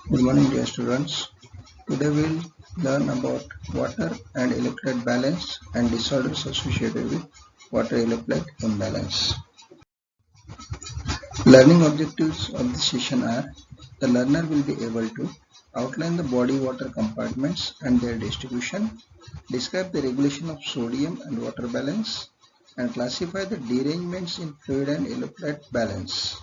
Good morning, dear students. Today we'll learn about water and electrolyte balance and disorders associated with water electrolyte imbalance. Learning objectives of this session are: the learner will be able to outline the body water compartments and their distribution, describe the regulation of sodium and water balance, and classify the derangements in fluid and electrolyte balance.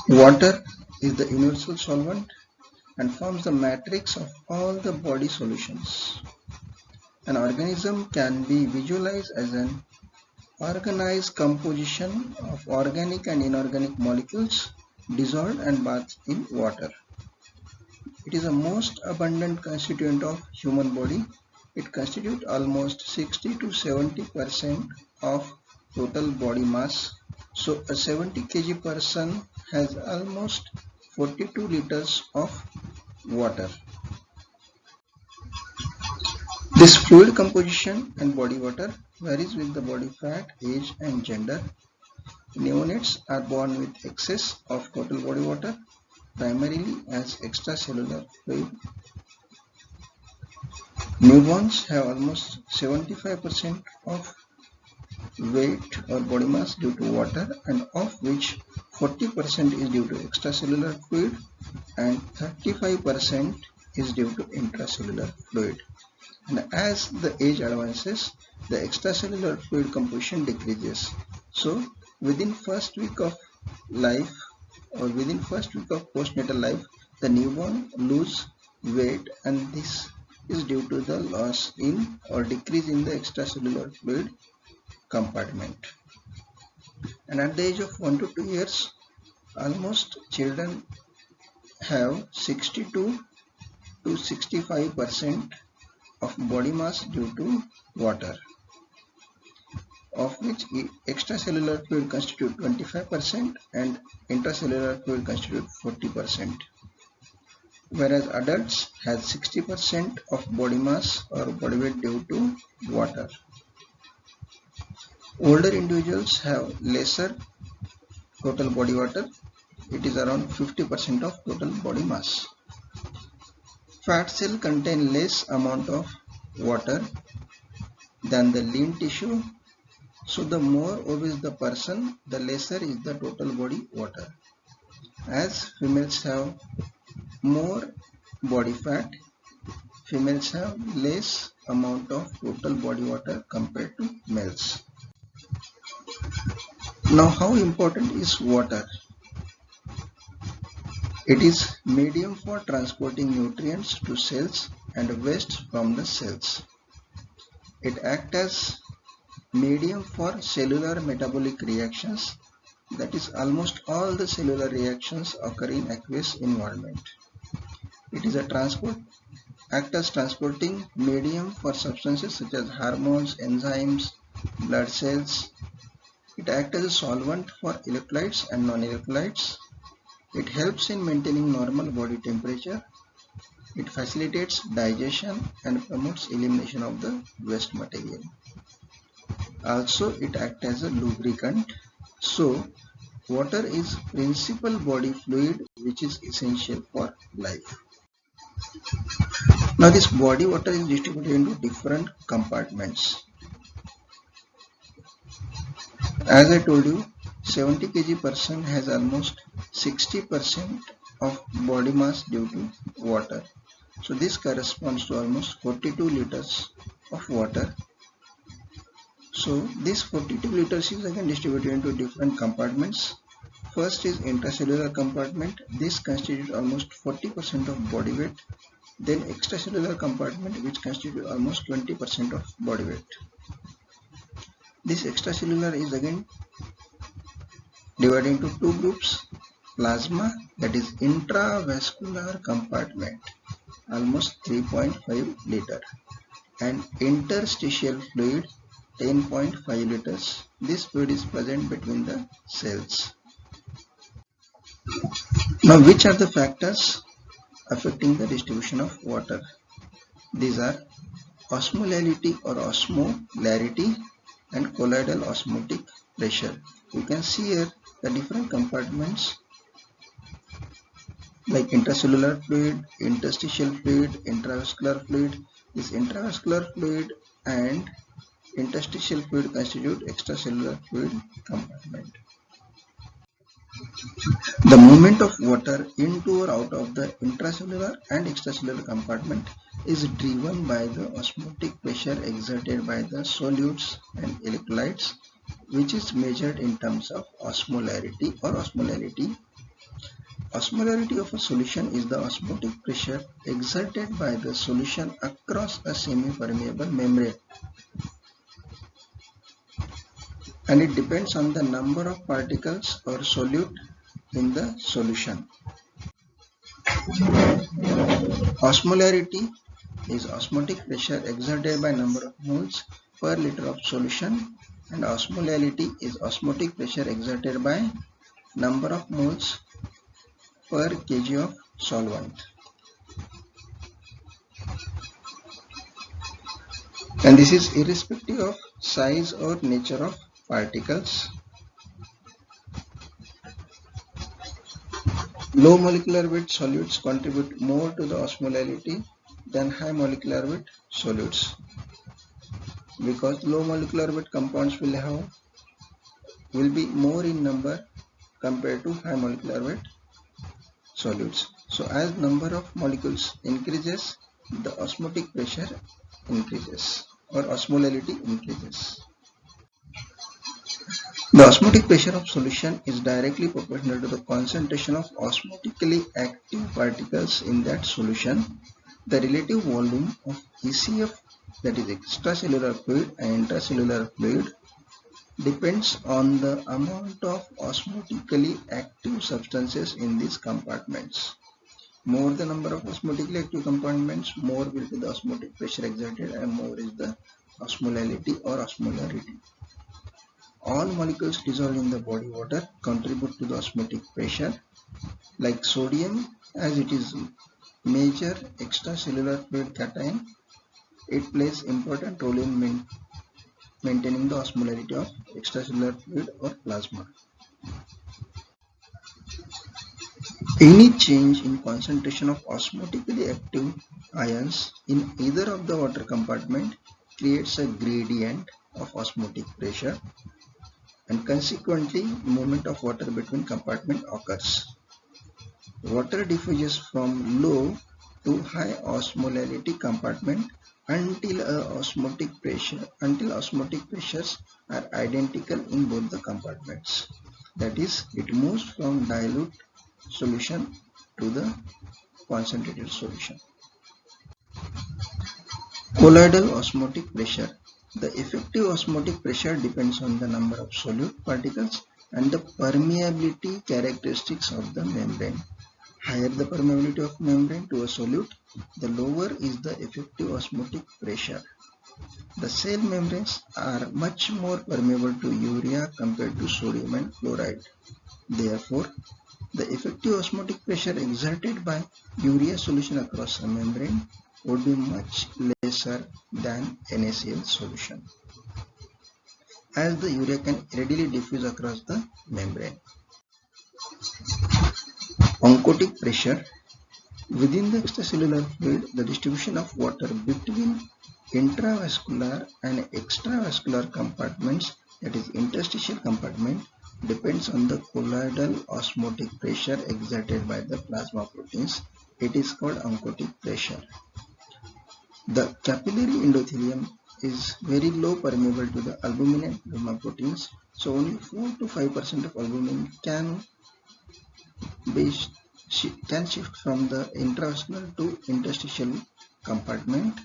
Water is the universal solvent and forms the matrix of all the body solutions. An organism can be visualized as an organized composition of organic and inorganic molecules dissolved and bathed in water. It is the most abundant constituent of human body. It constitutes almost 60 to 70% of total body mass. So a 70 kg person has almost 42 liters of water. This fluid composition and body water varies with the body fat, age and gender. Neonates are born with excess of total body water, primarily as extracellular fluid. Newborns have almost 75% of weight or body mass due to water, and of which 40% is due to extracellular fluid and 35% is due to intracellular fluid. And as the age advances, the extracellular fluid composition decreases. So within first week of life or within first week of postnatal life, the newborn lose weight, and this is due to the loss in or decrease in the extracellular fluid compartment. And at the age of 1 to 2 years, almost children have 62 to 65% of body mass due to water, of which extracellular fluid constitute 25% and intracellular fluid constitute 40%, whereas adults have 60% of body mass or body weight due to water. Older individuals have lesser total body water. It is around 50% of total body mass. Fat cell contain less amount of water than the lean tissue. So the more obese the person, the lesser is the total body water. As females have more body fat, females have less amount of total body water compared to males. Now, how important is water? It is medium for transporting nutrients to cells and waste from the cells. It acts as medium for cellular metabolic reactions, that is, almost all the cellular reactions occur in aqueous environment. It is a act as transporting medium for substances such as hormones, enzymes, blood cells. It acts as a solvent for electrolytes and non-electrolytes. It helps in maintaining normal body temperature. It facilitates digestion and promotes elimination of the waste material. Also, it acts as a lubricant. So, water is principal body fluid which is essential for life. Now, this body water is distributed into different compartments. As I told you, 70 kg person has almost 60% of body mass due to water. So this corresponds to almost 42 liters of water. So this 42 liters is again distributed into different compartments. First is intracellular compartment. This constitutes almost 40% of body weight. Then extracellular compartment, which constitutes almost 20% of body weight. This extracellular is again divided into two groups: plasma, that is intravascular compartment, almost 3.5 liter, and interstitial fluid, 10.5 liters. This fluid is present between the cells. Now, which are the factors affecting the distribution of water? These are osmolality or osmolarity and colloidal osmotic pressure. You can see here the different compartments like intracellular fluid, interstitial fluid, intravascular fluid. This intravascular fluid and interstitial fluid constitute extracellular fluid compartment. The movement of water into or out of the intracellular and extracellular compartment is driven by the osmotic pressure exerted by the solutes and electrolytes, which is measured in terms of osmolarity or osmolality. Osmolarity of a solution is the osmotic pressure exerted by the solution across a semi-permeable membrane, and it depends on the number of particles or solute in the solution. Osmolarity is osmotic pressure exerted by number of moles per liter of solution, and osmolality is osmotic pressure exerted by number of moles per kg of solvent. And this is irrespective of size or nature of particles. Low molecular weight solutes contribute more to the osmolality than high molecular weight solutes, because low molecular weight compounds will be more in number compared to high molecular weight solutes. So as number of molecules increases, the osmotic pressure increases or osmolality increases. The osmotic pressure of solution is directly proportional to the concentration of osmotically active particles in that solution. The relative volume of ECF, that is extracellular fluid and intracellular fluid, depends on the amount of osmotically active substances in these compartments. More the number of osmotically active compartments, more will be the osmotic pressure exerted and more is the osmolality or osmolarity. All molecules dissolved in the body water contribute to the osmotic pressure, like sodium, as it is major extracellular fluid cation. It plays important role in maintaining the osmolarity of extracellular fluid or plasma. Any change in concentration of osmotically active ions in either of the water compartment creates a gradient of osmotic pressure, and consequently movement of water between compartments occurs. Water diffuses from low to high osmolality compartment until osmotic pressures are identical in both the compartments. That is, it moves from dilute solution to the concentrated solution. Colloidal osmotic pressure. The effective osmotic pressure depends on the number of solute particles and the permeability characteristics of the membrane. Higher the permeability of membrane to a solute, the lower is the effective osmotic pressure. The cell membranes are much more permeable to urea compared to sodium and chloride. Therefore, the effective osmotic pressure exerted by urea solution across a membrane would be much lesser than NaCl solution, as the urea can readily diffuse across the membrane. Oncotic pressure. Within the extracellular fluid, the distribution of water between intravascular and extravascular compartments, that is interstitial compartment, depends on the colloidal osmotic pressure exerted by the plasma proteins. It is called oncotic pressure. The capillary endothelium is very low permeable to the albumin and plasma proteins, so only 4 to 5% of albumin can shift from the intravascular to interstitial compartment.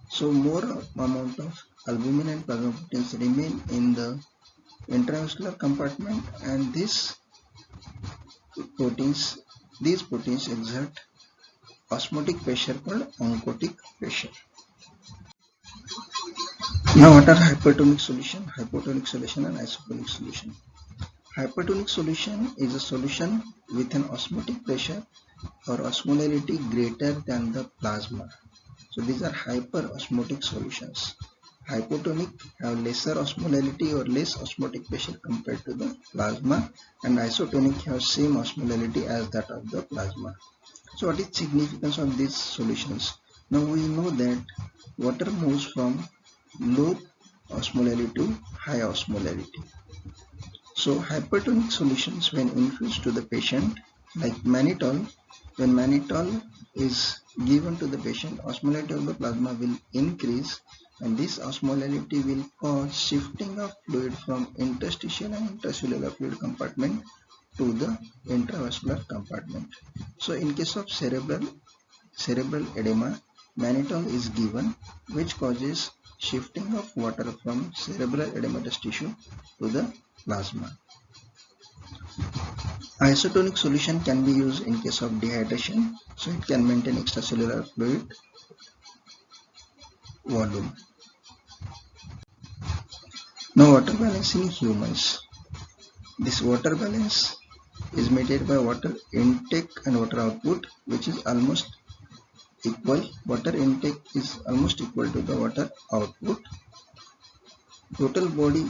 So more amount of albumin and plasma proteins remain in the intravascular compartment, and these proteins exert osmotic pressure called oncotic pressure. Now, what are hypertonic solution, hypotonic solution and isotonic solution? Hypertonic solution is a solution with an osmotic pressure or osmolarity greater than the plasma. So these are hyperosmotic solutions. Hypotonic have lesser osmolality or less osmotic pressure compared to the plasma, and isotonic have same osmolality as that of the plasma. So what is significance of these solutions? Now we know that water moves from low osmolality to high osmolality. So hypertonic solutions when infused to the patient, like mannitol, when mannitol is given to the patient, osmolality of the plasma will increase, and this osmolality will cause shifting of fluid from interstitial and intracellular fluid compartment to the intravascular compartment. So in case of cerebral edema, mannitol is given, which causes shifting of water from cerebral edematous tissue to the plasma. Isotonic solution can be used in case of dehydration, so it can maintain extracellular fluid volume. Now water balance in humans. This water balance is maintained by water intake and water output, which is almost equal. Water intake is almost equal to the water output. Total body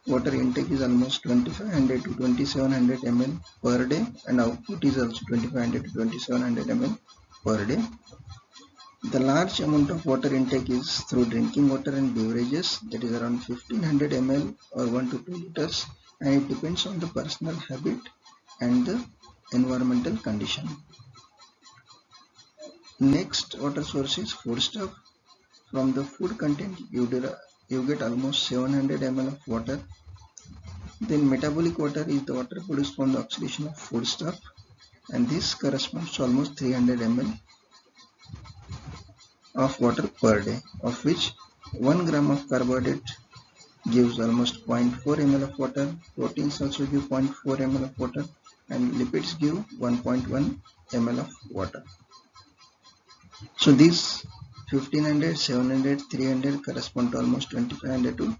water intake is almost 2500 to 2700 ml per day, and output is also 2500 to 2700 ml per day. The large amount of water intake is through drinking water and beverages, that is around 1500 ml or 1 to 2 liters, and it depends on the personal habit and the environmental condition. Next water source is foodstuff. From the food content you get almost 700 ml of water. Then metabolic water is the water produced from the oxidation of foodstuff, and this corresponds to almost 300 ml of water per day, of which 1 gram of carbohydrate gives almost 0.4 ml of water, proteins also give 0.4 ml of water, and lipids give 1.1 ml of water. So these 1500, 700, 300 correspond to almost 2500 to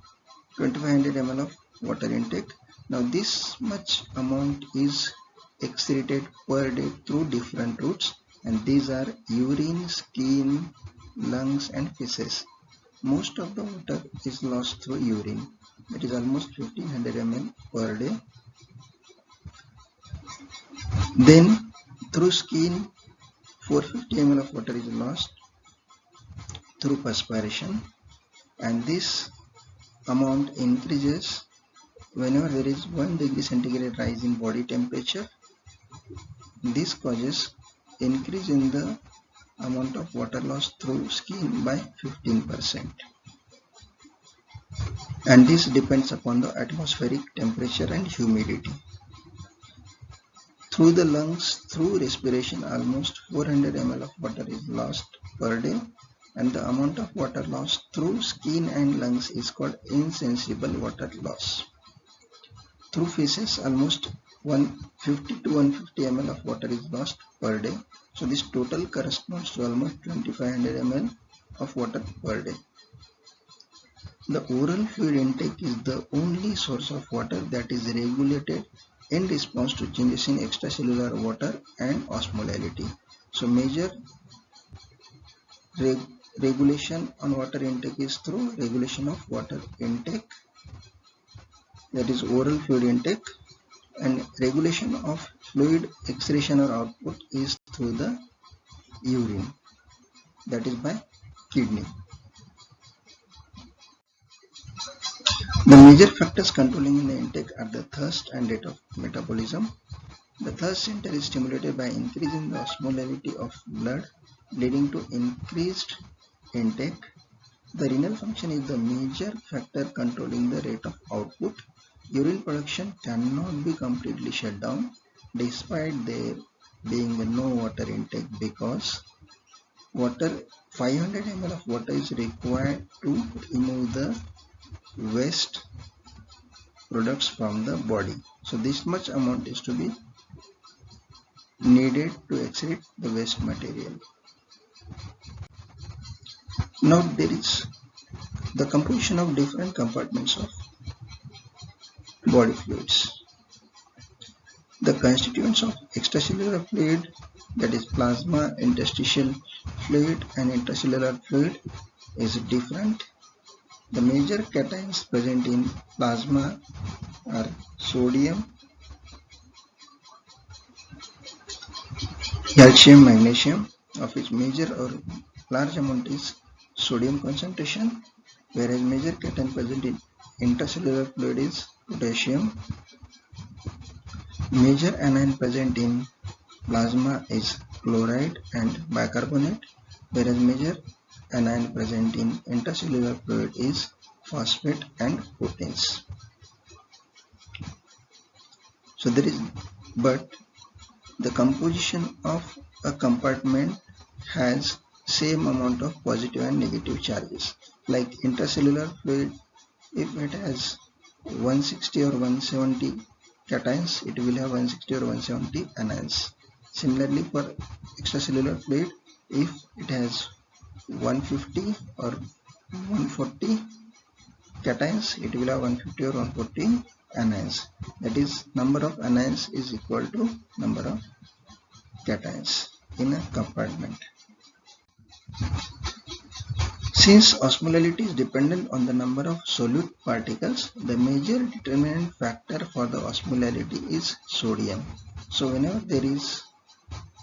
2500 ml of water intake. Now this much amount is excreted per day through different routes, and these are urine, skin, lungs and feces. Most of the water is lost through urine, that is almost 1500 ml per day. Then through skin 450 ml of water is lost through perspiration, and this amount increases whenever there is 1 degree centigrade rise in body temperature. This causes increase in the amount of water loss through skin by 15%, and this depends upon the atmospheric temperature and humidity. Through the lungs, through respiration, almost 400 ml of water is lost per day, and the amount of water lost through skin and lungs is called insensible water loss. Through feces, almost 150 to 150 ml of water is lost per day. So this total corresponds to almost 2500 ml of water per day. The oral fluid intake is the only source of water that is regulated in response to changes in extracellular water and osmolality. So major regulation on water intake is through regulation of water intake, that is oral fluid intake, and regulation of fluid excretion or output is through the urine, that is by kidney. The major factors controlling the intake are the thirst and rate of metabolism. The thirst center is stimulated by increasing the osmolality of blood, leading to increased intake. The renal function is the major factor controlling the rate of output. Urine production cannot be completely shut down despite there being no water intake, because 500 ml of water is required to remove the waste products from the body. So this much amount is to be needed to excrete the waste material. Now there is the composition of different compartments of body fluids. The constituents of extracellular fluid, that is plasma, interstitial fluid and intracellular fluid, is different. The major cations present in plasma are sodium, calcium, magnesium, of which major or large amount is sodium concentration, whereas major cation present in intracellular fluid is potassium. Major anion present in plasma is chloride and bicarbonate, whereas major anion present in intracellular fluid is phosphate and proteins. So but the composition of a compartment has same amount of positive and negative charges. Like intracellular fluid, if it has 160 or 170 cations, it will have 160 or 170 anions. Similarly, for extracellular fluid, if it has 150 or 140 cations, it will have 150 or 140 anions. That is, number of anions is equal to number of cations in a compartment. Since osmolality is dependent on the number of solute particles, the major determinant factor for the osmolality is sodium. So whenever there is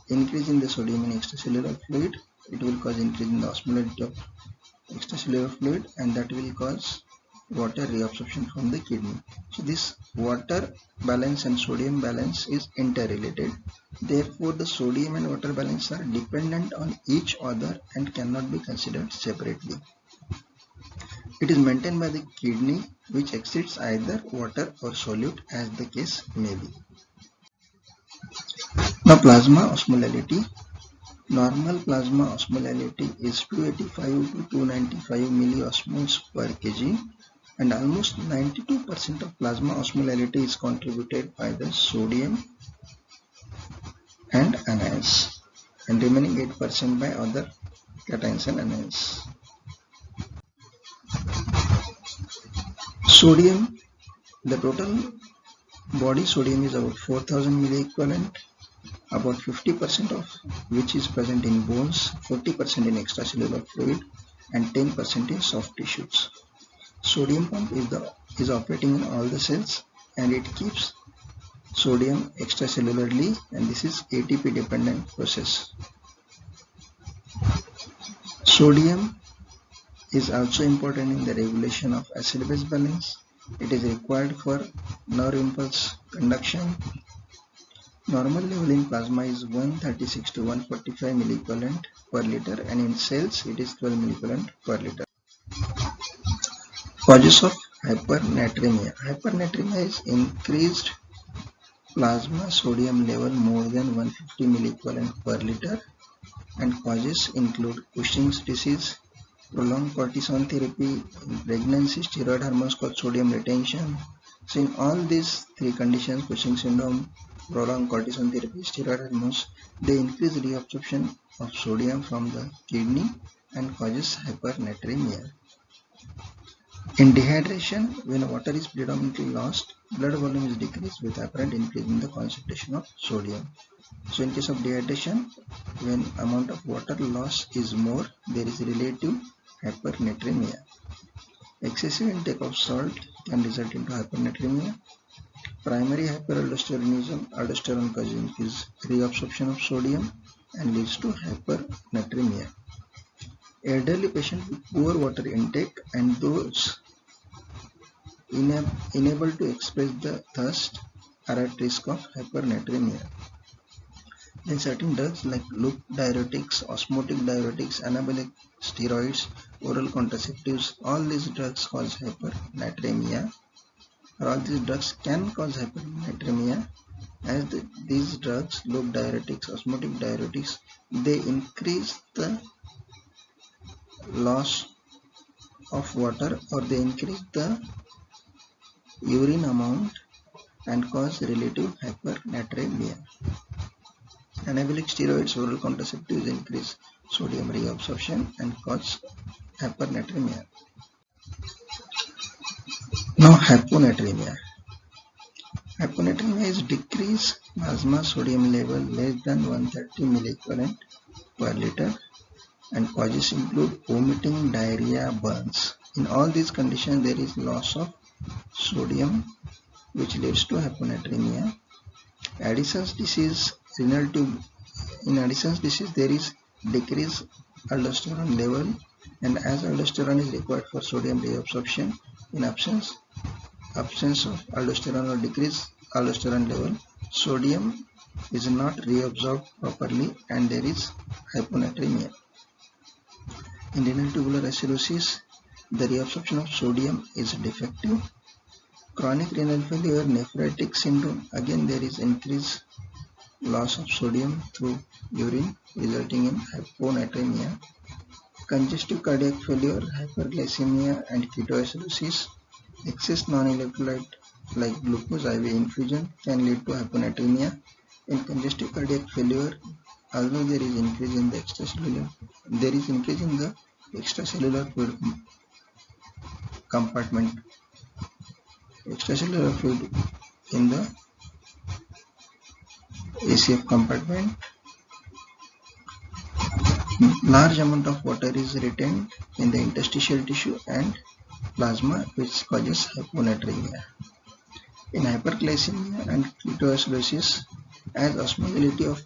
increase in the sodium in extracellular fluid, it will cause increase in the osmolality of extracellular fluid, and that will cause water reabsorption from the kidney. So this water balance and sodium balance is interrelated. Therefore, the sodium and water balance are dependent on each other and cannot be considered separately. It is maintained by the kidney, which exceeds either water or solute as the case may be. Now, plasma osmolality. Normal plasma osmolality is 285 to 295 milliosmoles per kg, and almost 92% of plasma osmolality is contributed by the sodium and anions, and remaining 8% by other cations and anions. Sodium, the total body sodium is about 4000 milliequivalent, about 50% of which is present in bones, 40% in extracellular fluid, and 10% in soft tissues. Sodium pump is operating in all the cells, and it keeps sodium extracellularly, and this is ATP dependent process. Sodium is also important in the regulation of acid-base balance. It is required for nerve impulse conduction. Normal level in plasma is 136 to 145 milliequivalent per liter, and in cells it is 12 milliequivalent per liter. Causes of hypernatremia. Hypernatremia is increased plasma sodium level more than 150 milliequivalent per liter, and causes include Cushing's disease, prolonged cortisone therapy, in pregnancy, steroid hormones cause sodium retention. So in all these three conditions, Cushing syndrome, prolonged cortisone therapy, steroid hormones, they increase reabsorption of sodium from the kidney and causes hypernatremia. In dehydration, when water is predominantly lost, blood volume is decreased with apparent increase in the concentration of sodium. So in case of dehydration, when amount of water loss is more, there is relative hypernatremia. Excessive intake of salt can result into hypernatremia. Primary hyperaldosteronism, aldosterone causes increased reabsorption of sodium and leads to hypernatremia. Elderly patients with poor water intake and those unable to express the thirst are at risk of hypernatremia. Then certain drugs like loop diuretics, osmotic diuretics, anabolic steroids, oral contraceptives, all these drugs cause hypernatremia. All these drugs can cause hypernatremia, as these drugs, loop diuretics, osmotic diuretics, they increase the loss of water, or they increase the urine amount and cause relative hypernatremia. Anabolic steroids, oral contraceptives increase sodium reabsorption and cause hypernatremia. Now hyponatremia. Hyponatremia is decreased plasma sodium level less than 130 milliequivalent per liter, and causes include vomiting, diarrhea, burns. In all these conditions, there is loss of sodium, which leads to hyponatremia. Addison's disease, renal tube. In Addison's disease, there is decreased aldosterone level, and as aldosterone is required for sodium reabsorption, in absence of aldosterone or decreased aldosterone level, sodium is not reabsorbed properly and there is hyponatremia. In renal tubular acidosis, the reabsorption of sodium is defective. Chronic renal failure, nephrotic syndrome, again there is increased loss of sodium through urine resulting in hyponatremia. Congestive cardiac failure, hyperglycemia and ketoacidosis. Excess non-electrolyte like glucose IV infusion can lead to hyponatremia. In congestive cardiac failure, although there is increase in the extracellular fluid compartment, extracellular fluid in the ACF compartment, large amount of water is retained in the interstitial tissue and plasma, which causes hyponatremia. In hyperglycemia and ketoacidosis, as osmolality of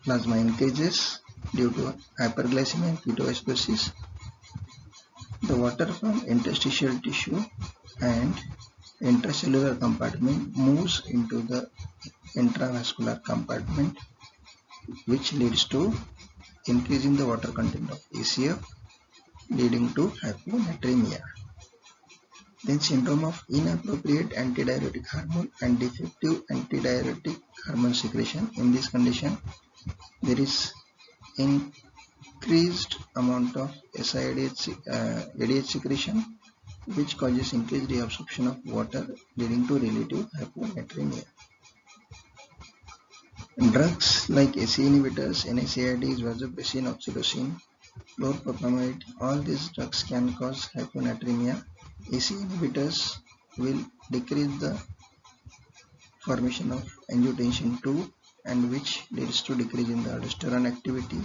plasma increases due to hyperglycemia and ketoacidosis, the water from interstitial tissue and intracellular compartment moves into the intravascular compartment, which leads to increasing the water content of ACF, leading to hyponatremia. Then syndrome of inappropriate antidiuretic hormone and defective antidiuretic hormone secretion. In this condition, there is increased amount of ADH secretion, which causes increased reabsorption of water, leading to relative hyponatremia. Drugs like ACE inhibitors, NSAIDs, vasopressin, oxytocin, chlorpropamide, all these drugs can cause hyponatremia. ACE inhibitors will decrease the formation of angiotensin II, and which leads to decrease in the aldosterone activity,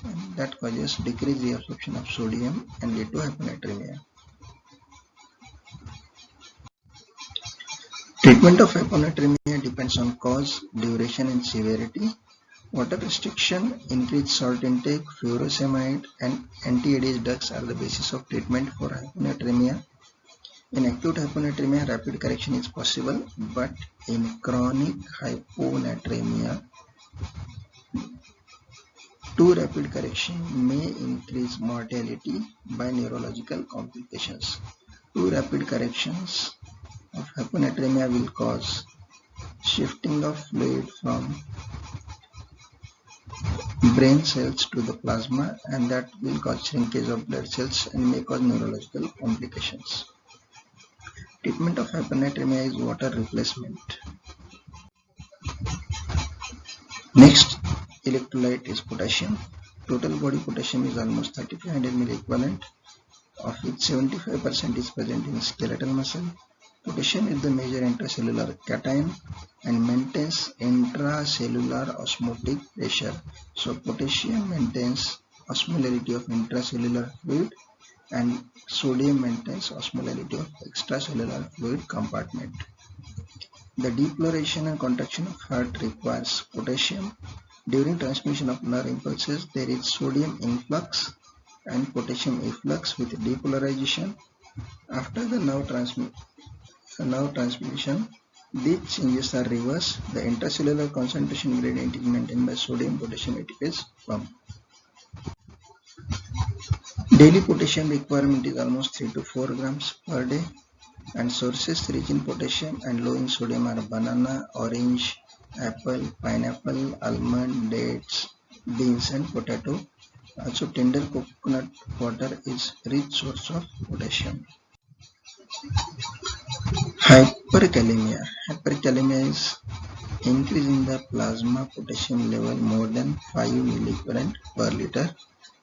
and that causes decreased reabsorption of sodium and lead to hyponatremia. Treatment of hyponatremia depends on cause, duration and severity. Water restriction, increased salt intake, furosemide and anti-ADH drugs are the basis of treatment for hyponatremia. In acute hyponatremia, rapid correction is possible, but in chronic hyponatremia, too rapid correction may increase mortality by neurological complications. Too rapid corrections of hyponatremia will cause shifting of fluid from brain cells to the plasma, and that will cause shrinkage of blood cells and may cause neurological complications. Treatment of hyponatremia is water replacement. Next electrolyte is potassium. Total body potassium is almost 3500 milliequivalent, of which 75% is present in skeletal muscle. Potassium is the major intracellular cation and maintains intracellular osmotic pressure. So potassium maintains osmolarity of intracellular fluid and sodium maintains osmolarity of extracellular fluid compartment. The deploration and contraction of heart requires potassium. During transmission of nerve impulses, there is sodium influx and potassium efflux with depolarization. After the nerve transmission, these changes are reversed. The intracellular concentration gradient is maintained by sodium-potassium ATPase pump. Daily potassium requirement is almost 3 to 4 grams per day, and sources rich in potassium and low in sodium are banana, orange, apple, pineapple, almond, dates, beans and potato. Also tender coconut water is rich source of potassium. Hyperkalemia. Hyperkalemia is increase in the plasma potassium level more than 5 milliequivalent per liter.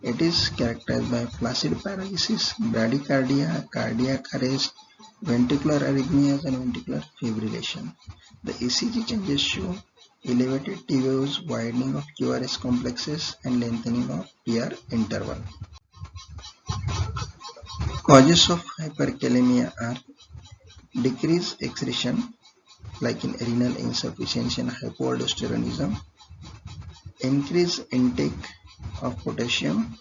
It is characterized by flaccid paralysis, bradycardia, cardiac arrest, ventricular arrhythmias and ventricular fibrillation. The ECG changes show elevated T waves, widening of QRS complexes and lengthening of PR interval. Causes of hyperkalemia are decreased excretion like in renal insufficiency and hypoaldosteronism, increased intake of potassium,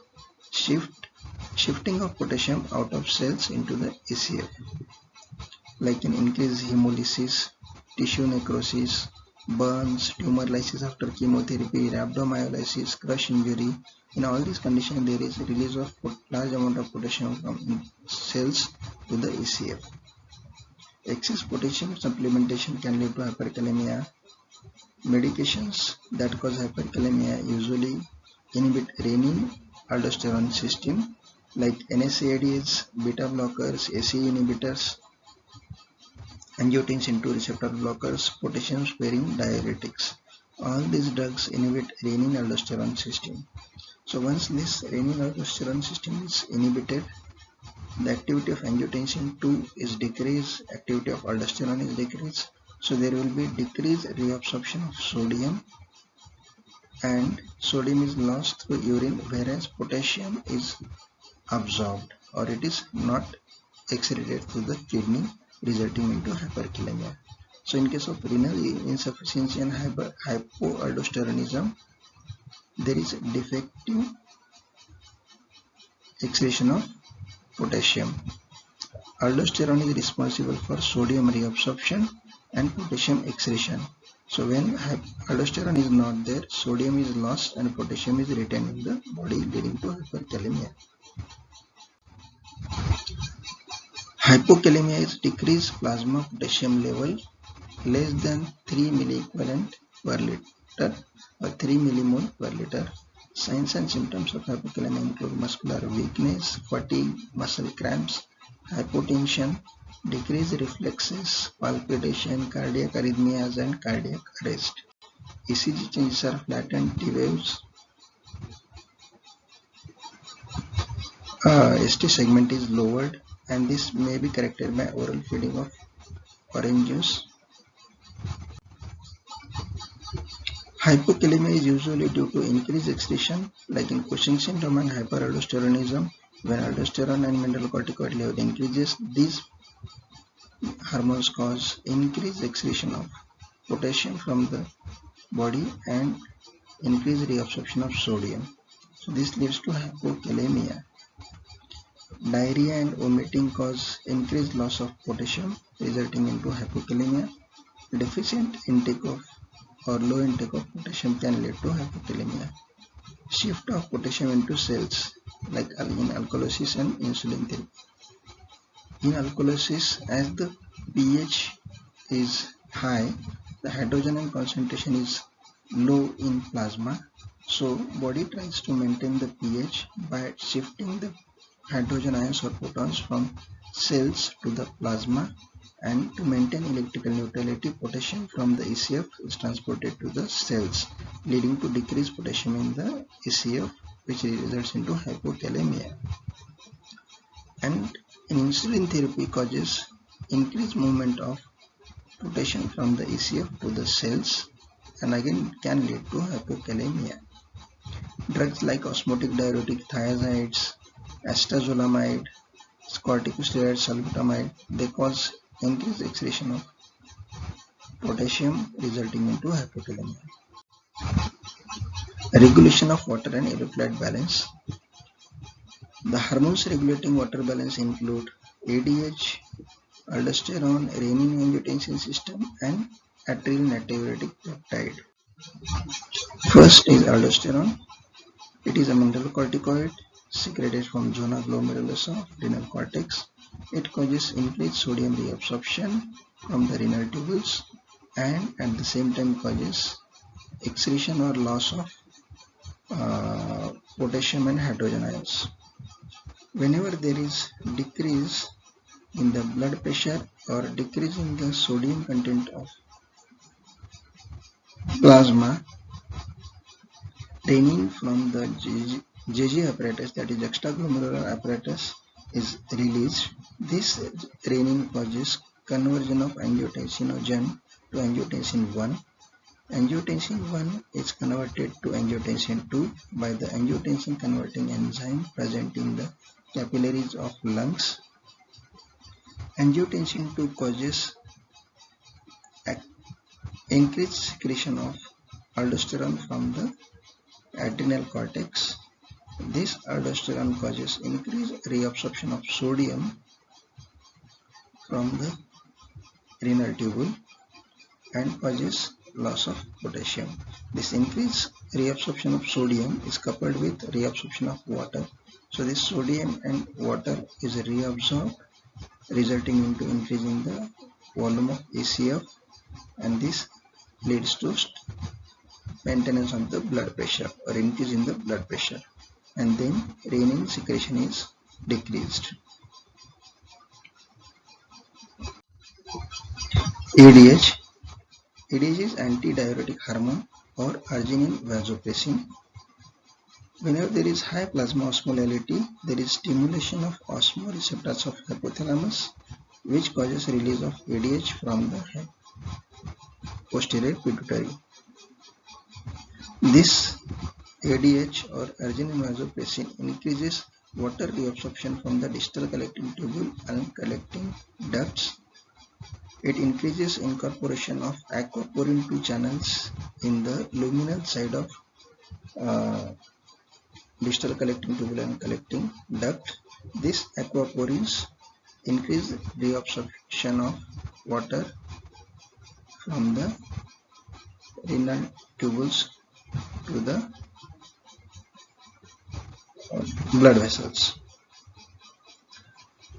shifting of potassium out of cells into the ECF, like in increased hemolysis, tissue necrosis, burns, tumor lysis after chemotherapy, rhabdomyolysis, crush injury. In all these conditions, there is a release of large amount of potassium from cells to the ECF. Excess potassium supplementation can lead to hyperkalemia. Medications that cause hyperkalemia usually inhibit renin-aldosterone system like NSAIDs, beta blockers, ACE inhibitors, angiotensin II receptor blockers, potassium-sparing diuretics. All these drugs inhibit renin-aldosterone system. So once this renin-aldosterone system is inhibited, the activity of angiotensin II is decreased, activity of aldosterone is decreased. So there will be decreased reabsorption of sodium, and sodium is lost through urine, whereas potassium is absorbed or it is not excreted through the kidney, resulting into hyperkalemia. So in case of renal insufficiency and hypoaldosteronism, there is defective excretion of potassium. Aldosterone is responsible for sodium reabsorption and potassium excretion. So when aldosterone is not there, sodium is lost and potassium is retained in the body, leading to hyperkalemia. Hypokalemia is decreased plasma potassium level less than 3 milliequivalent per liter or 3 millimole per liter. Signs and symptoms of hypokalemia include muscular weakness, fatigue, muscle cramps, hypotension, decreased reflexes, palpitation, cardiac arrhythmias, and cardiac arrest. ECG changes are flattened T waves. ST segment is lowered, and this may be corrected by oral feeding of orange juice. Hypokalemia is usually due to increased excretion, like in Cushing syndrome and hyperaldosteronism. When aldosterone and mineralocorticoid level increases, these hormones cause increased excretion of potassium from the body and increased reabsorption of sodium. So this leads to hypokalemia. Diarrhea and vomiting cause increased loss of potassium, resulting into hypokalemia. Deficient intake of or low intake of potassium can lead to hypokalemia. Shift of potassium into cells, like in alkalosis and insulin therapy. In alkalosis, as the pH is high, the hydrogen ion concentration is low in plasma. So body tries to maintain the pH by shifting the hydrogen ions or protons from cells to the plasma, and to maintain electrical neutrality, potassium from the ECF is transported to the cells, leading to decreased potassium in the ECF, which results into hypokalemia. And insulin therapy causes increased movement of potassium from the ECF to the cells, and again can lead to hypokalemia. Drugs like osmotic diuretic thiazides, acetazolamide, corticosteroid salbutamide, they cause increased excretion of potassium, resulting into hypokalemia. Regulation of water and electrolyte balance. The hormones regulating water balance include ADH, aldosterone, renin-angiotensin system, and atrial natriuretic peptide. First is aldosterone. It is a mineralocorticoid secreted from zona glomerulosa of renal cortex. It causes increased sodium reabsorption from the renal tubules, and at the same time causes excretion or loss of potassium and hydrogen ions. Whenever there is decrease in the blood pressure or decrease in the sodium content of plasma, renin from the JJ apparatus, that is juxtaglomerular apparatus, is released. This renin causes conversion of angiotensinogen to angiotensin 1. Angiotensin 1 is converted to angiotensin 2 by the angiotensin converting enzyme present in the capillaries of lungs. Angiotensin II causes increased secretion of aldosterone from the adrenal cortex. This aldosterone causes increased reabsorption of sodium from the renal tubule and causes loss of potassium. This increased reabsorption of sodium is coupled with reabsorption of water. So this sodium and water is reabsorbed, resulting into increasing the volume of ACF, and this leads to maintenance of the blood pressure or increase in the blood pressure, and then renin secretion is decreased. ADH. ADH is antidiuretic hormone or arginine vasopressin. Whenever there is high plasma osmolality, there is stimulation of osmoreceptors of hypothalamus, which causes release of ADH from the posterior pituitary. This ADH or arginine vasopressin increases water reabsorption from the distal collecting tubule and collecting ducts. It increases incorporation of aquaporin 2 channels in the luminal side of distal collecting tubule and collecting duct. These aquaporins increase reabsorption of water from the renal tubules to the blood vessels.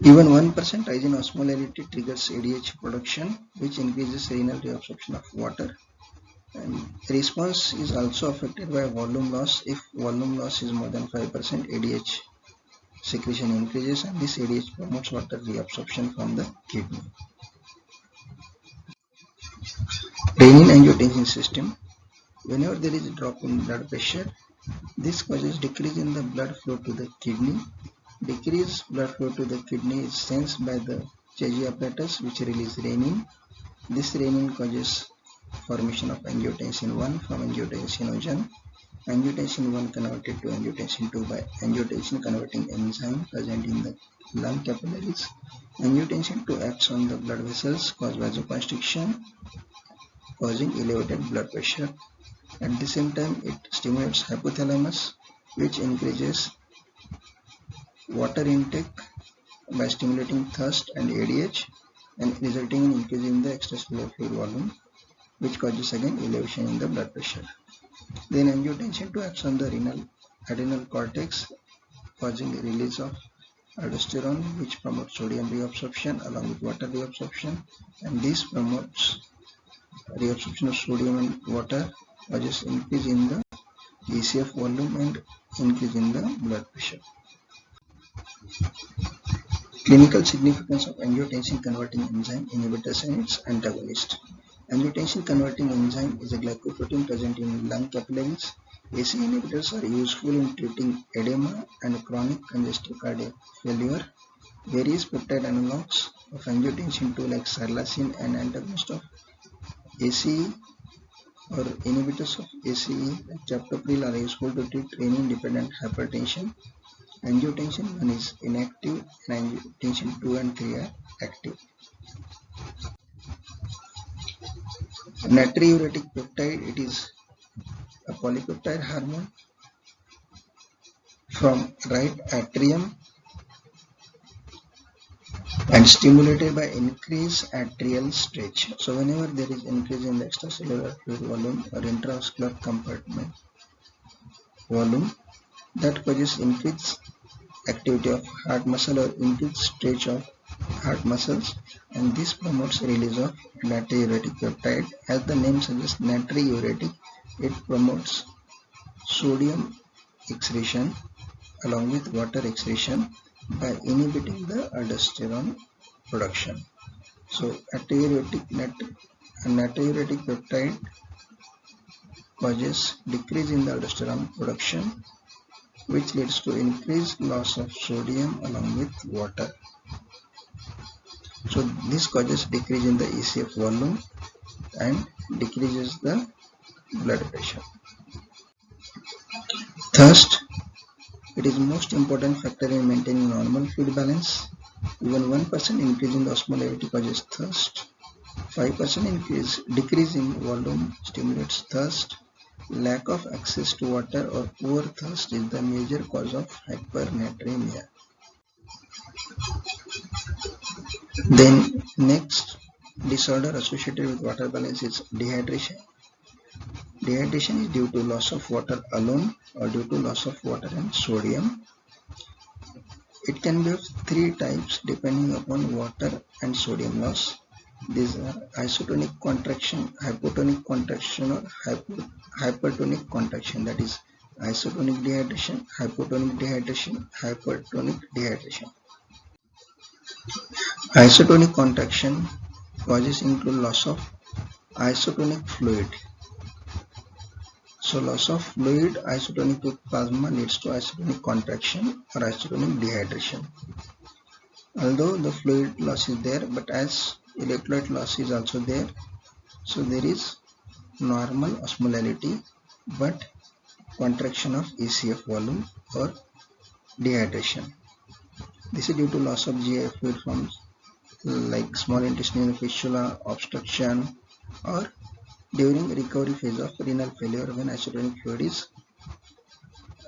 Even 1% rise in osmolality triggers ADH production, which increases renal reabsorption of water. And response is also affected by volume loss. If volume loss is more than 5%, ADH secretion increases, and this ADH promotes water reabsorption from the kidney. Renin-angiotensin system. Whenever there is a drop in blood pressure, this causes decrease in the blood flow to the kidney. Decreased blood flow to the kidney is sensed by the Golgi apparatus, which release renin. This renin causes formation of angiotensin 1 from angiotensinogen. Angiotensin 1 converted to angiotensin 2 by angiotensin converting enzyme present in the lung capillaries. Angiotensin 2 acts on the blood vessels, cause vasoconstriction, causing elevated blood pressure. At the same time, it stimulates hypothalamus, which increases water intake by stimulating thirst and ADH, and resulting in increase in the extracellular fluid volume, which causes again elevation in the blood pressure. Then angiotensin 2 acts on the adrenal cortex, causing release of aldosterone, which promotes sodium reabsorption along with water reabsorption, and this promotes reabsorption of sodium and water, causes increase in the ACF volume and increase in the blood pressure. Clinical significance of angiotensin converting enzyme inhibitors and its antagonist. Angiotensin converting enzyme is a glycoprotein present in lung capillaries. AC inhibitors are useful in treating edema and chronic congestive cardiac failure. Various peptide analogs of angiotensin 2 like sarlasin and antagonist of ACE or inhibitors of ACE like captopril are useful to treat renin-dependent hypertension. Angiotensin 1 is inactive and angiotensin 2 and 3 are active. Natriuretic peptide, it is a polypeptide hormone from right atrium and stimulated by increased atrial stretch. So whenever there is increase in the extracellular fluid volume or intravascular compartment volume, that causes increased activity of heart muscle or increased stretch of heart muscles, and this promotes release of natriuretic peptide. As the name suggests, natriuretic, it promotes sodium excretion along with water excretion by inhibiting the aldosterone production. So natriuretic peptide causes decrease in the aldosterone production, which leads to increased loss of sodium along with water. So this causes decrease in the ACF volume and decreases the blood pressure. Thirst. It is most important factor in maintaining normal fluid balance. Even 1% increase in the osmolarity causes thirst. 5% decrease in volume stimulates thirst. Lack of access to water or poor thirst is the major cause of hypernatremia. Then next disorder associated with water balance is dehydration. Dehydration is due to loss of water alone or due to loss of water and sodium. It can be of three types depending upon water and sodium loss. These are isotonic contraction, hypotonic contraction, or hypertonic contraction. That is isotonic dehydration, hypotonic dehydration, hypertonic dehydration. Isotonic contraction causes include loss of isotonic fluid. So loss of fluid isotonic to plasma leads to isotonic contraction or isotonic dehydration. Although the fluid loss is there, but as electrolyte loss is also there, so there is normal osmolality but contraction of ECF volume or dehydration. This is due to loss of GI fluid forms like small intestinal fistula, obstruction, or during recovery phase of renal failure when isotonic fluid is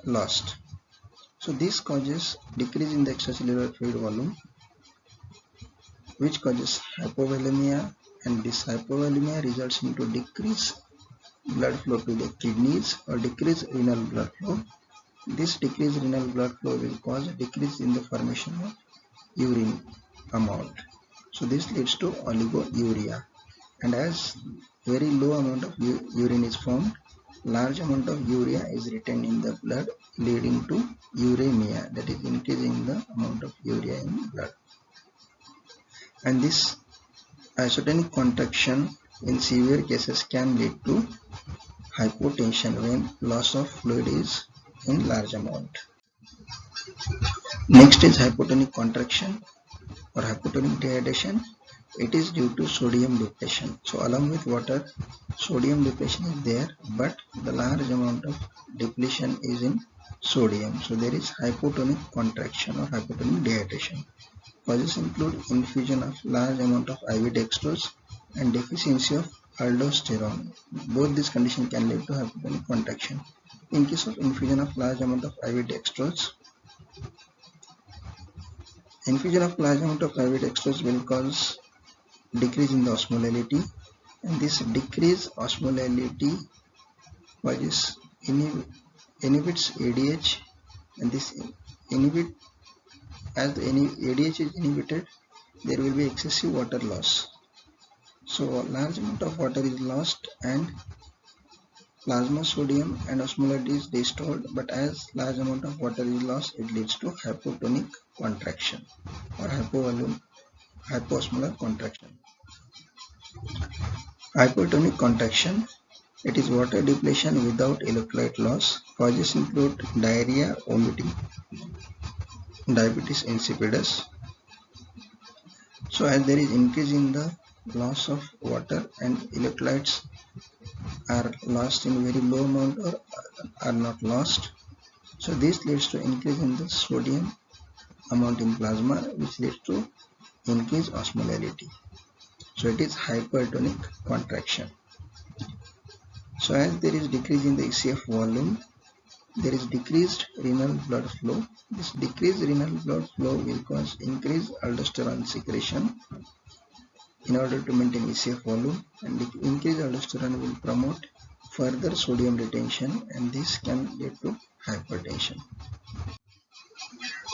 lost. So this causes decrease in the extracellular fluid volume, which causes hypovolemia, and this hypovolemia results into decreased blood flow to the kidneys or decreased renal blood flow. This decreased renal blood flow will cause a decrease in the formation of urine amount. So this leads to oligouria, and as very low amount of urine is formed, large amount of urea is retained in the blood, leading to uremia, that is increasing the amount of urea in blood. And this isotonic contraction in severe cases can lead to hypotension when loss of fluid is in large amount. Next is hypotonic contraction or hypotonic dehydration. It is due to sodium depletion. So along with water, sodium depletion is there, but the large amount of depletion is in sodium. So there is hypotonic contraction or hypotonic dehydration. Causes include infusion of large amount of IV dextrose and deficiency of aldosterone. Both these conditions can lead to hypotonic contraction. In case of infusion of large amount of IV dextrose, infusion of large amount of IV dextrose will cause decrease in the osmolality, and this decreased osmolality causes inhibits ADH, and this as the ADH is inhibited, there will be excessive water loss. So large amount of water is lost and plasma sodium and osmolality is restored, but as large amount of water is lost, it leads to hypotonic contraction or hypoosmolar contraction. Hypotonic contraction, it is water depletion without electrolyte loss. Causes include diarrhea, vomiting, diabetes insipidus. So as there is increase in the loss of water and electrolytes are lost in very low amount or are not lost, so this leads to increase in the sodium amount in plasma, which leads to increased osmolality. So it is hypertonic contraction. So as there is decrease in the ECF volume, there is decreased renal blood flow. This decreased renal blood flow will cause increased aldosterone secretion in order to maintain ECF volume, and increased aldosterone will promote further sodium retention, and this can lead to hypertension.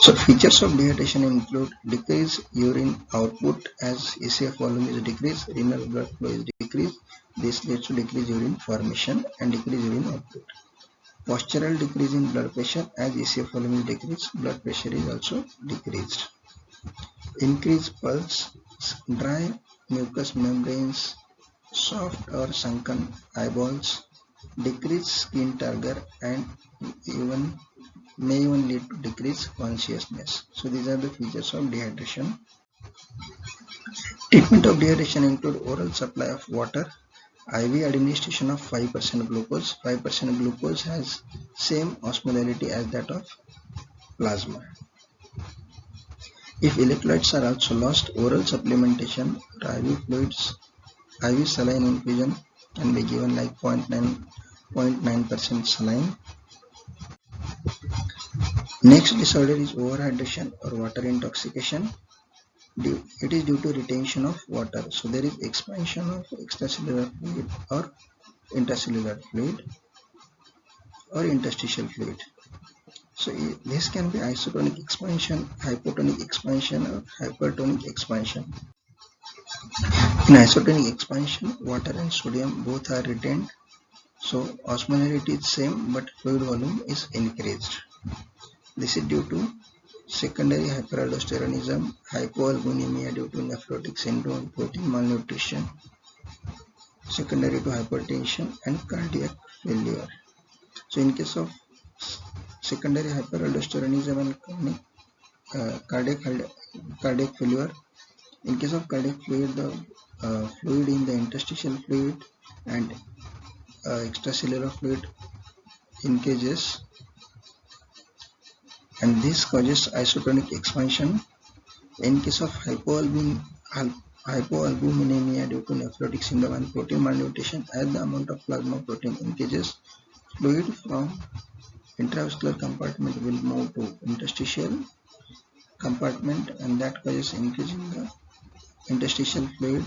So features of dehydration include decreased urine output as ECF volume is decreased, renal blood flow is decreased. This leads to decreased urine formation and decreased urine output. Postural decrease in blood pressure as ECF volume is decreased, blood pressure is also decreased. Increased pulse, dry mucous membranes, soft or sunken eyeballs, decreased skin turgor, and may even lead to decreased consciousness. So these are the features of dehydration. Treatment of dehydration include oral supply of water, IV administration of 5% glucose. 5% glucose has same osmolality as that of plasma. If electrolytes are also lost, oral supplementation or IV fluids, IV saline infusion can be given like 0.9% saline. Next disorder is overhydration or water intoxication. It is due to retention of water. So there is expansion of extracellular fluid or intracellular fluid or interstitial fluid. So this can be isotonic expansion, hypotonic expansion or hypertonic expansion. In isotonic expansion, water and sodium both are retained. So osmolarity is same but fluid volume is increased. This is due to secondary hyperaldosteronism, hypoalbuminemia due to nephrotic syndrome, protein malnutrition, secondary to hypertension and cardiac failure. So in case of secondary hyperaldosteronism and cardiac failure, in case of cardiac failure, the fluid in the interstitial fluid and extracellular fluid increases, and this causes isotonic expansion. In case of hypoalbuminemia due to nephrotic syndrome and protein malnutrition, as the amount of plasma protein increases, fluid from intravascular compartment will move to interstitial compartment, and that causes increase in the interstitial fluid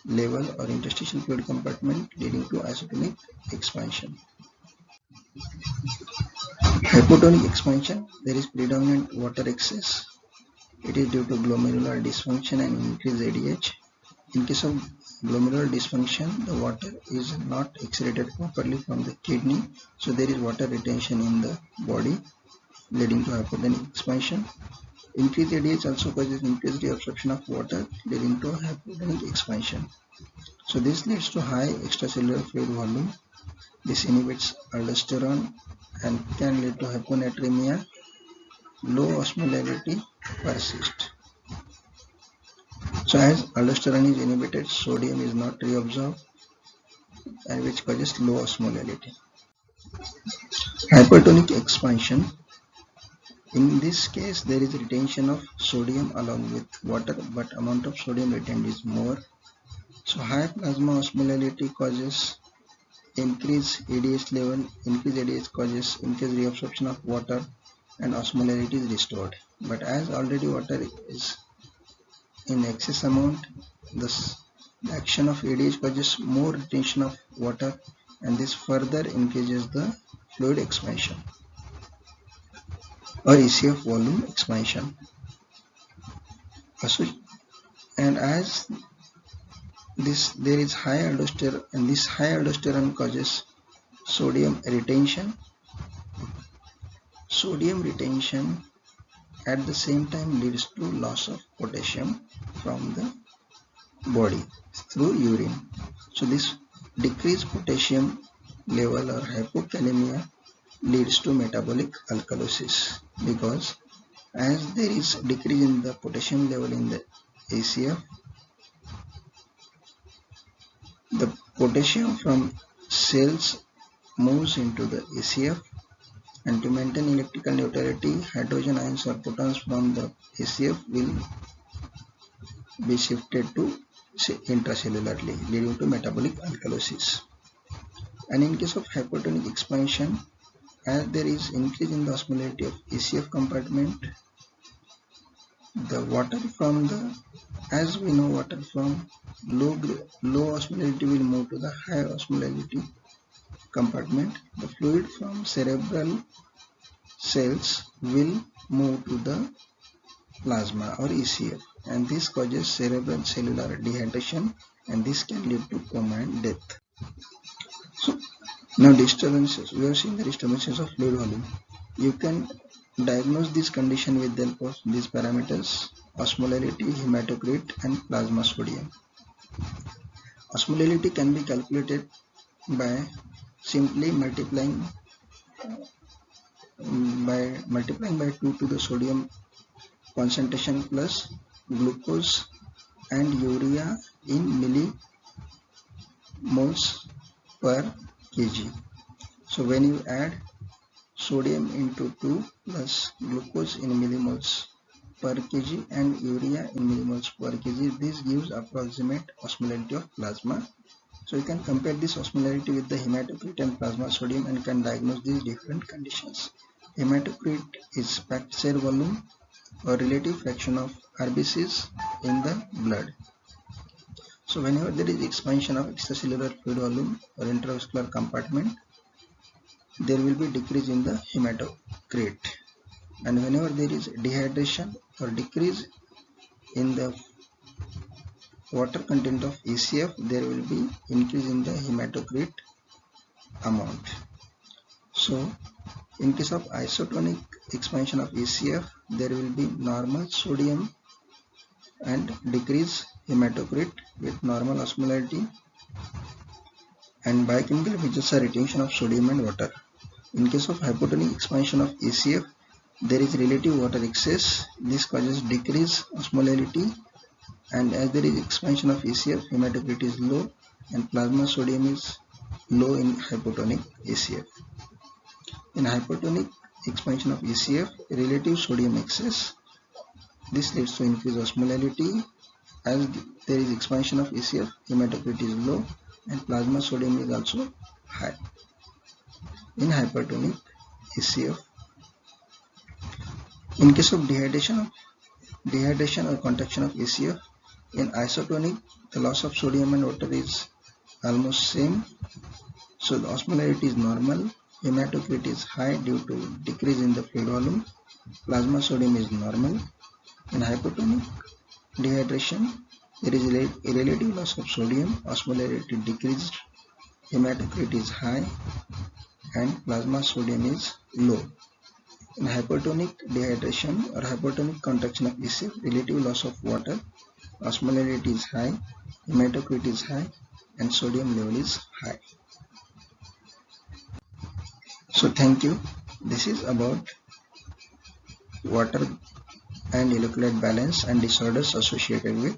level or interstitial fluid compartment, leading to isotonic expansion. Hypotonic expansion, there is predominant water excess. It is due to glomerular dysfunction and increased ADH. In case of glomerular dysfunction, the water is not excreted properly from the kidney, so there is water retention in the body, leading to hypotonic expansion. Increased ADH also causes increased reabsorption of water, leading to hypotonic expansion. So this leads to high extracellular fluid volume. This inhibits aldosterone and can lead to hyponatremia. Low osmolarity persists. So as aldosterone is inhibited, sodium is not reabsorbed, and which causes low osmolarity. Hypertonic expansion. In this case, there is retention of sodium along with water, but amount of sodium retained is more. So high plasma osmolarity causes increased ADH level. Increased ADH causes increased reabsorption of water, and osmolarity is restored. But as already water is in excess amount, the action of ADH causes more retention of water, and this further increases the fluid expansion or ECF volume expansion. And as there is high aldosterone, and this high aldosterone causes sodium retention. Sodium retention at the same time leads to loss of potassium from the body through urine. So this decreased potassium level or hypokalemia leads to metabolic alkalosis, because as there is decrease in the potassium level in the ACF, the potassium from cells moves into the ACF, and to maintain electrical neutrality, hydrogen ions or protons from the ACF will be shifted to intracellularly, leading to metabolic alkalosis. And in case of hypertonic expansion, as there is increase in the osmolarity of ACF compartment, the water from the, as we know, water from low osmolarity will move to the high osmolarity compartment. The fluid from cerebral cells will move to the plasma or ECF, and this causes cerebral cellular dehydration, and this can lead to coma and death. So now disturbances, we have seen the disturbances of fluid volume. You can diagnose this condition with the help of these parameters: osmolarity, hematocrit, and plasma sodium. Osmolarity can be calculated by simply multiplying by 2 to the sodium concentration plus glucose and urea in millimoles per kg. So when you add sodium into 2 plus glucose in millimoles per kg and urea in millimoles per kg. This gives approximate osmolarity of plasma. So you can compare this osmolarity with the hematocrit and plasma sodium and can diagnose these different conditions. Hematocrit is packed cell volume or relative fraction of RBCs in the blood. So whenever there is expansion of extracellular fluid volume or intravascular compartment, there will be decrease in the hematocrit, and whenever there is dehydration or decrease in the water content of ECF, there will be increase in the hematocrit amount. So in case of isotonic expansion of ECF, there will be normal sodium and decrease hematocrit with normal osmolarity, and biochemical features are retention of sodium and water. In case of hypotonic expansion of ECF, there is relative water excess. This causes decrease osmolarity, and as there is expansion of ECF, hematocrit is low and plasma sodium is low in hypotonic ECF. In hypotonic expansion of ECF, relative sodium excess. This leads to increased osmolarity. As there is expansion of ECF, hematocrit is low and plasma sodium is also high. In hypertonic ECF, in case of dehydration or contraction of ECF, in isotonic, the loss of sodium and water is almost same. So the osmolarity is normal, hematocrit is high due to decrease in the fluid volume, plasma sodium is normal. In hypotonic dehydration, there is a relative loss of sodium, osmolarity decreased, hematocrit is high, and plasma sodium is low. In hypertonic dehydration or hypertonic contraction of ECF, relative loss of water, osmolarity is high, hematocrit is high, and sodium level is high. So thank you. This is about water and electrolyte balance and disorders associated with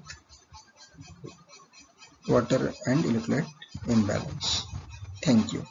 water and electrolyte imbalance. Thank you.